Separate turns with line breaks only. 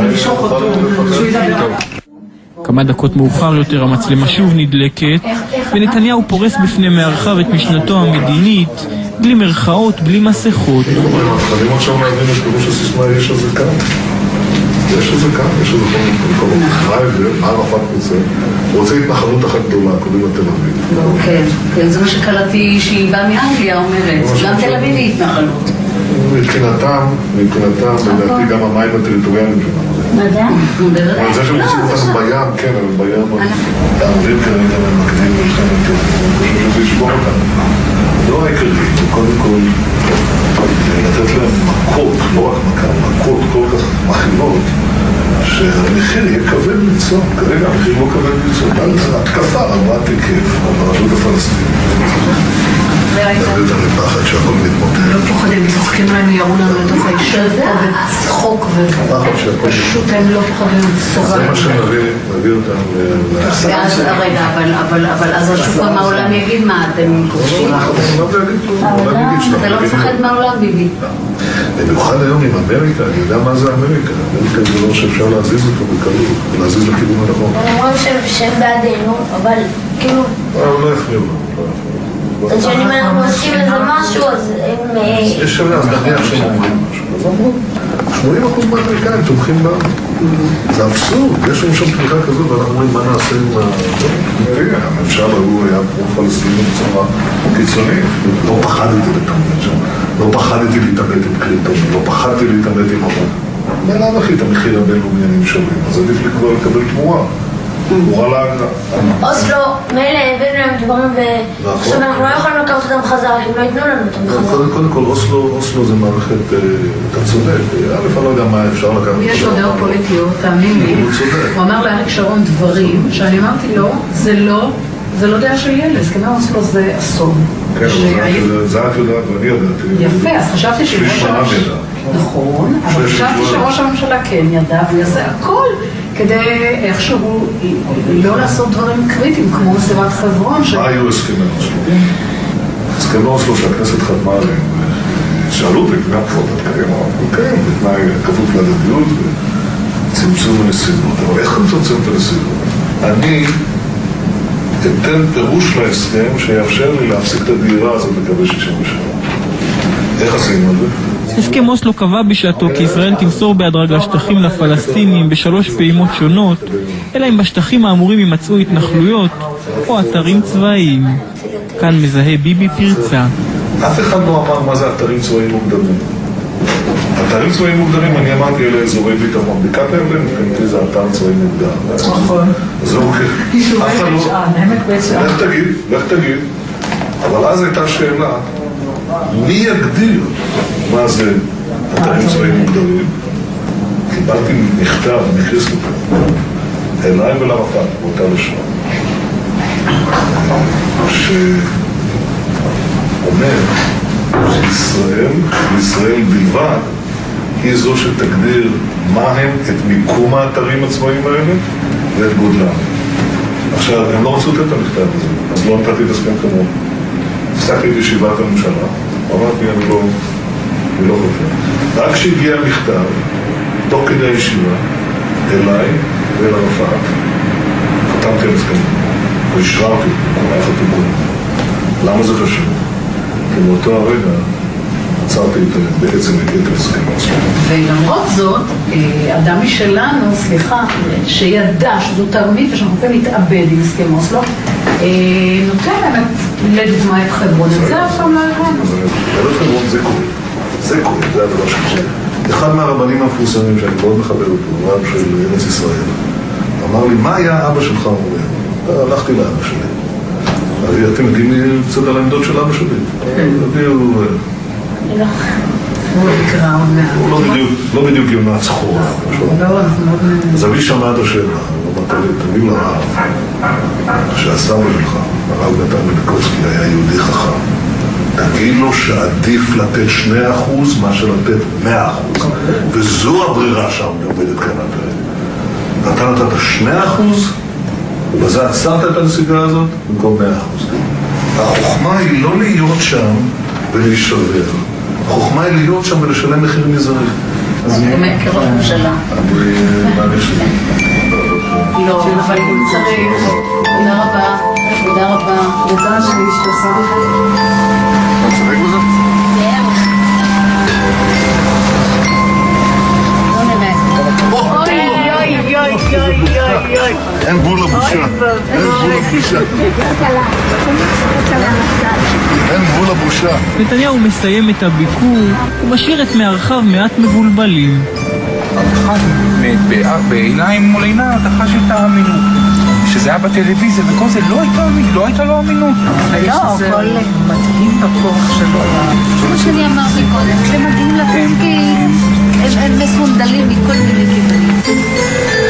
למשוך אותו, שהוא ידבר.
כמה דקות מאוחר יותר המצלמה שוב נדלקת, ונתניהו פורס בפני מארחיו את משנתו המדינית, בלי מרכאות, בלי מסכות.
חייבים עכשיו להבין את פירוש הסיסמה, יש איזה כאן. יש איזה כאן, יש איזה כל מה ההבדל, מה ערפאת רוצה התנחלות אחת גדולה, קודם לתל אביב.
כן, זה מה שקלטתי שהיא באה מאנגליה אומרת, גם תל אביב היא התנחלות.
מבחינתם, לדעתי גם המים הטריטוריאליים שלנו. אבל זה שהם רוצים אותנו בים, כן, אבל בים, הערבים כרגע מקדים מלחמת, אני חושב שזה ישבור אותנו. לא העיקרי, קודם כל, לתת להם מכות, לא רק מכות כל כך מכינות, שהמחיר יהיה כבד מצוא. כרגע המחיר לא כבד מצוא. התקפה רבת היקף על הרשות הפלסטינית. תביא את הרפחת שהכל מתמוטט.
לא פוחדים, צוחקים להם יראו לנו לתוך הישב פה בצחוק ופשוט הם לא פוחדים לצחוק.
זה מה שנביא אותם.
ואז רגע, אבל אז השוק מהעולם יגיד מה, אתם כובשים? אתה לא מפחד מהעולם ביבי.
במיוחד היום עם אמריקה, אני יודע מה זה אמריקה. אמריקה זה לא שאפשר להזיז אותו בקלות, ולהזיז לכיוון הנכון.
הם אומרים שהם בעדינו, אבל כאילו...
לא יפריעו לו.
אז שאם אנחנו עושים איזה משהו, אז הם...
יש שווה, אז נניח שהם אומרים משהו. אז אמרו, 80% מהאמריקאים תומכים בה. זה אבסורד, יש לנו שם תמיכה כזאת, ואנחנו אומרים מה נעשה עם הממשל ההוא היה פרו-פלסטיני בצורה קיצונית. לא פחדתי להתעמת שם. לא פחדתי להתעמת עם קלינטון, לא פחדתי להתעמת עם אבו. בלעם הכי את המחיר הבינלאומי אני משלם, אז עדיף לי כבר לקבל תמורה. תמורה לאגרה.
אוסלו, מילא הבאנו להם דברים עכשיו אנחנו לא יכולים לקחת אותם חזרה, כי הם לא ייתנו לנו אותם חזרה.
קודם כל, אוסלו זה מערכת, אתה צודק, א', אני לא יודע מה אפשר לקחת.
יש לו דעות פוליטיות, תאמין לי. הוא אמר לאריק שרון דברים שאני אמרתי לו, זה לא דעה של ילד, הסכמי אוסלו זה אסון.
כן, זה את יודעת ואני ידעתי.
יפה, אז חשבתי שראש הממשלה... נכון, אבל חשבתי שראש הממשלה כן ידע, והוא יעשה הכל כדי איכשהו לא לעשות דברים קריטיים, כמו סביבת חברון.
מה היו הסכמי אוסלו? הסכמי אוסלו שהכנסת חתמה עליהם, שאלו אותי, גם כבוד התקיים, כן, בתנאי כפוף להדדיות וצמצום הנסיבות. אבל איך מצמצם את הנסיבות? אני אתן פירוש להסכם שיאפשר לי להפסיק את הדהירה הזאת לקווי 67. איך עשינו את זה?
הסכם אוסלו קבע בשעתו כי ישראל תמסור בהדרגה שטחים לפלסטינים בשלוש פעימות שונות, אלא אם בשטחים האמורים יימצאו התנחלויות או אתרים צבאיים. כאן מזהה ביבי פרצה.
אף אחד לא אמר מה זה אתרים צבאיים מוגדרים. אתרים צבאיים מוגדרים, אני אמרתי אלה אזורי ביטחון. בקעת הירדן, מבחינתי זה אתר צבאי מוגדר.
נכון.
זה אוקיי. לך תגיד. אבל אז הייתה שאלה, מי יגדיר מה זה אתרים צבאיים מוגדרים? קיבלתי מכתב מקריסטופר אליי ולערפאת באותה לשון שאומר שישראל בלבד היא זו שתגדיר מה הם את מיקום האתרים הצבאיים האלה ואת גודלם. עכשיו, הם לא רצו את המכתב הזה, אז לא נתתי את הסכם כמוהו. הפסקתי את ישיבת הממשלה, אמרתי, אני לא חושב. רק כשהגיע המכתב, תוך כדי הישיבה, אליי ואל ערפאת, חתמתי על הסכם, והשררתי, היה חתום. למה זה חשוב? כי באותו הרגע עצרתי בעצם את הסכם אוסלו.
ולמרות זאת, אדם משלנו, שידע שזו תרמית ושאנחנו יכולים להתאבד עם הסכם אוסלו, נותן באמת לדוגמה את חברון. זה אף פעם לא הבנו.
חברון זה קורה, זה הדבר שקורה. אחד מהרבנים המפורסמים שאני מאוד מכבד אותו, רב של ארץ ישראל, אמר לי, מה היה אבא שלך אומר? הלכתי לאבא שלי. אתם יודעים לי קצת על העמדות של אבא שלי? הוא לא בדיוק יונה צחור. אז אבי שמע את השאלה, הוא אמר לי, תגיד לרב, שהסבא שלך, הרב נתן מליקובסקי, היה יהודי חכם, תגיד לו שעדיף לתת 2% מאשר לתת 100%. וזו הברירה שעומדת כאן הפרק. אתה נתת 2%, ובזה עצרת את הנסיגה הזאת במקום 100%. החוכמה היא לא להיות שם ולהישבר. החוכמה היא להיות שם ולשלם מחיר מזערי.
כראש ממשלה.
אני מעריך שזה.
לא, אבל אם צריך. תודה רבה. תודה רבה. תודה שהשתתפת.
אתה צודק בזה? אין גבול לבושה. אין גבול לבושה. אין גבול לבושה.
נתניהו מסיים את הביקור ומשאיר את מארחיו מעט מבולבלים.
בעיניים מול עיניו, אתה חש את האמינות. שזה היה בטלוויזיה וכל זה, לא הייתה לו אמינות.
לא, הכל מדהים בכוח שלו. כמו שאני אמרתי קודם, כשמגיעים לתפקיד, הם מסונדלים מכל מיני כיוונים.